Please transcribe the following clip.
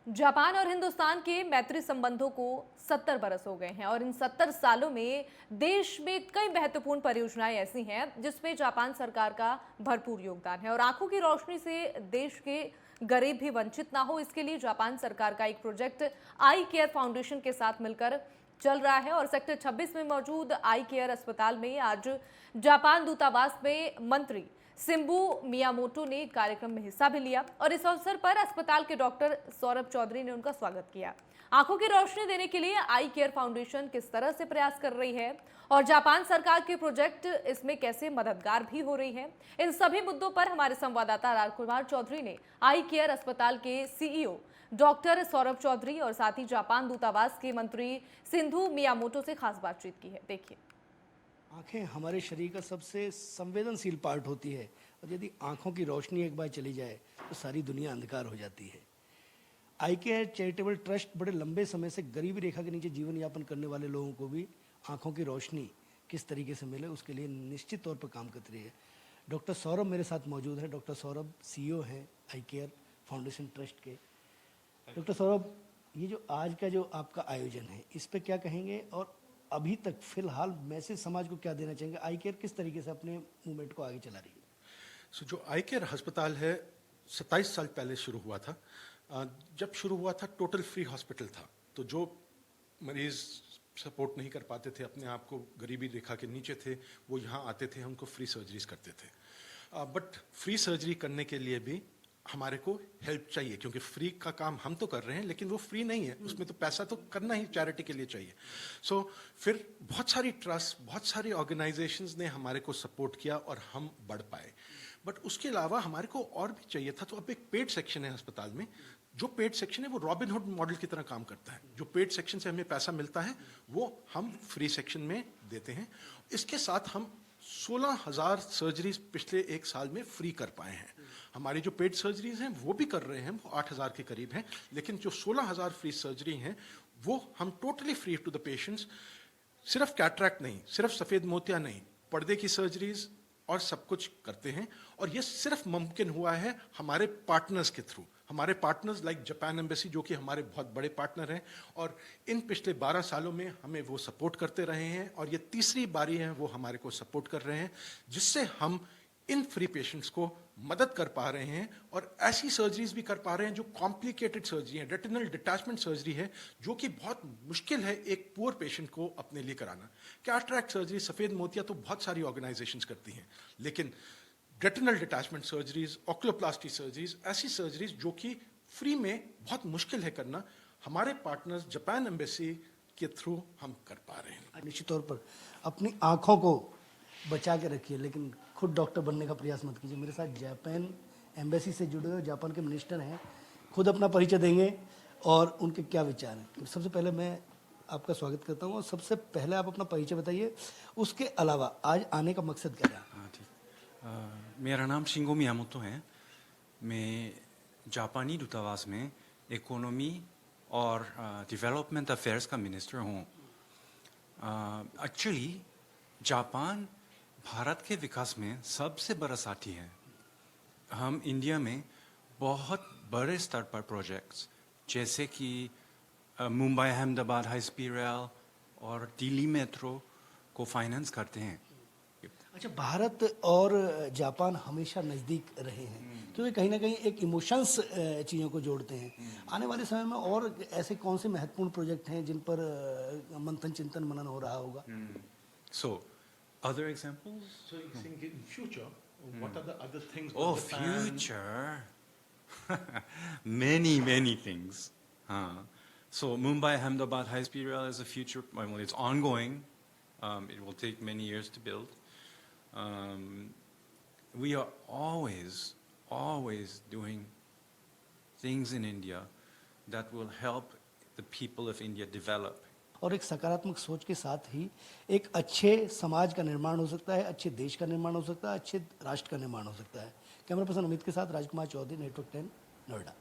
Japan और हिंदुस्तान के मैत्री संबंधों को 70 बरस हो गए हैं और इन 70 सालों में देश में कई महत्वपूर्ण परियोजनाएं ऐसी हैं जिसमें जापान सरकार का भरपूर योगदान है और आंखों की रोशनी से देश के गरीब भी वंचित ना हो, इसके लिए जापान सरकार का एक प्रोजेक्ट आई केयर फाउंडेशन के साथ मिलकर चल रहा है। और सेक्टर 26 में मौजूद आई केयर अस्पताल में आज जापान दूतावास में मंत्री सिंबू मियामोटो ने कार्यक्रम में हिस्सा भी लिया और इस अवसर पर अस्पताल के डॉक्टर सौरभ चौधरी ने उनका स्वागत किया। आंखों की रोशनी देने के लिए आई केयर फाउंडेशन किस तरह से प्रयास कर रही है और जापान सरकार के प्रोजेक्ट इसमें कैसे मददगार भी हो रही है, इन सभी मुद्दों पर हमारे संवाददाता राजकुमार चौधरी ने आई केयर अस्पताल के सीईओ डॉक्टर सौरभ चौधरी और साथ ही जापान दूतावास के मंत्री सिंधु मियामोटो से खास बातचीत की है। देखिए, आंखें हमारे शरीर का सबसे संवेदनशील पार्ट होती है और यदि आंखों की रोशनी एक बार चली जाए तो सारी दुनिया अंधकार हो जाती है। आई केयर चैरिटेबल ट्रस्ट बड़े लंबे समय से गरीबी रेखा के नीचे जीवन यापन करने वाले लोगों को भी आंखों की रोशनी किस तरीके से मिले उसके लिए निश्चित तौर पर काम कर रही है। डॉक्टर सौरभ मेरे साथ मौजूद है। डॉक्टर सौरभ सीईओ हैं आई केयर फाउंडेशन ट्रस्ट के। डॉक्टर सौरभ, ये जो आज का जो आपका आयोजन है इस पर क्या कहेंगे और अभी तक फिलहाल मैसेज समाज को क्या देना चाहेंगे? आई केयर किस तरीके से अपने मूवमेंट को आगे चला रही है? जो आई केयर अस्पताल है 27 साल पहले शुरू हुआ था। जब शुरू हुआ था टोटल फ्री हॉस्पिटल था, तो जो मरीज सपोर्ट नहीं कर पाते थे, अपने आप को गरीबी रेखा के नीचे थे, वो यहाँ आते थे, उनको फ्री सर्जरीज करते थे। बट फ्री सर्जरी करने के लिए भी हमारे को हेल्प चाहिए, क्योंकि फ्री का काम हम तो कर रहे हैं लेकिन वो फ्री नहीं है, उसमें तो पैसा तो करना ही चैरिटी के लिए चाहिए। सो फिर बहुत सारी ट्रस्ट, बहुत सारी ऑर्गेनाइजेशंस ने हमारे को सपोर्ट किया और हम बढ़ पाए। बट उसके अलावा हमारे को और भी चाहिए था, तो अब एक पेड सेक्शन है अस्पताल में। जो पेड सेक्शन है वो रॉबिनहुड मॉडल की तरह काम करता है। जो पेड सेक्शन से हमें पैसा मिलता है वो हम फ्री सेक्शन में देते हैं। इसके साथ हम 16,000 सर्जरीज पिछले एक साल में फ्री कर पाए हैं। हमारी जो पेड सर्जरीज हैं वो भी कर रहे हैं, वो 8,000 के करीब हैं, लेकिन जो 16,000 फ्री सर्जरी हैं वो हम totally free to the patients. सिर्फ कैटरैक्ट नहीं, सिर्फ सफ़ेद मोतिया नहीं, पर्दे की सर्जरीज और सब कुछ करते हैं। और ये सिर्फ मुमकिन हुआ है हमारे पार्टनर्स के थ्रू। हमारे पार्टनर्स लाइक जापान एम्बेसी, जो कि हमारे बहुत बड़े पार्टनर हैं, और इन पिछले 12 सालों में हमें वो सपोर्ट करते रहे हैं और ये तीसरी बारी है वो हमारे को सपोर्ट कर रहे हैं, जिससे हम इन फ्री पेशेंट्स को मदद कर पा रहे हैं और ऐसी सर्जरीज भी कर पा रहे हैं जो कॉम्प्लिकेटेड सर्जरी है, रेटिनल डिटैचमेंट सर्जरी है, जो कि बहुत मुश्किल है एक पुअर पेशेंट को अपने लिए कराना। कैटरैक्ट सर्जरी, सफ़ेद मोतिया तो बहुत सारी ऑर्गेनाइजेशंस करती हैं, लेकिन रेटिनल डिटैचमेंट सर्जरीज, ऑक्लोप्लास्टी सर्जरीज, ऐसी सर्जरीज जो कि फ्री में बहुत मुश्किल है करना, हमारे पार्टनर्स जापान एम्बेसी के थ्रू हम कर पा रहे हैं। निश्चित तौर पर अपनी आंखों को बचा के रखिए, लेकिन खुद डॉक्टर बनने का प्रयास मत कीजिए। मेरे साथ जापान एम्बेसी से जुड़े हुए जापान के मिनिस्टर हैं, खुद अपना परिचय देंगे और उनके क्या विचार हैं। तो सबसे पहले मैं आपका स्वागत करता हूँ और सबसे पहले आप अपना परिचय बताइए, उसके अलावा आज आने का मकसद क्या रहा? हाँ, ठीक। मेरा नाम शिंगो मियामोटो है। मैं जापानी दूतावास में इकोनॉमी और डेवलपमेंट अफेयर्स का मिनिस्टर हूँ। एक्चुअली जापान भारत के विकास में सबसे बड़ा साथी है। हम इंडिया में बहुत बड़े स्तर पर प्रोजेक्ट्स जैसे कि Mumbai Ahmedabad high speed rail और दिल्ली मेट्रो को फाइनेंस करते हैं। अच्छा, भारत और जापान हमेशा नज़दीक रहे हैं क्योंकि कहीं ना कहीं एक इमोशंस चीज़ों को जोड़ते हैं। आने वाले समय में और ऐसे कौन से महत्वपूर्ण प्रोजेक्ट हैं जिन पर मंथन चिंतन मनन हो रहा होगा? So, other examples? So you think in future, what are the other things? Oh, future. Many things. So Mumbai Ahmedabad high speed rail is a future. Well, it's ongoing. It will take many years to build. We are always doing things in India that will help the people of India develop. और एक सकारात्मक सोच के साथ ही एक अच्छे समाज का निर्माण हो सकता है, अच्छे देश का निर्माण हो सकता है, अच्छे राष्ट्र का निर्माण हो सकता है। कैमरा पर्सन अमित के साथ राजकुमार चौधरी, नेटवर्क 10, नोएडा।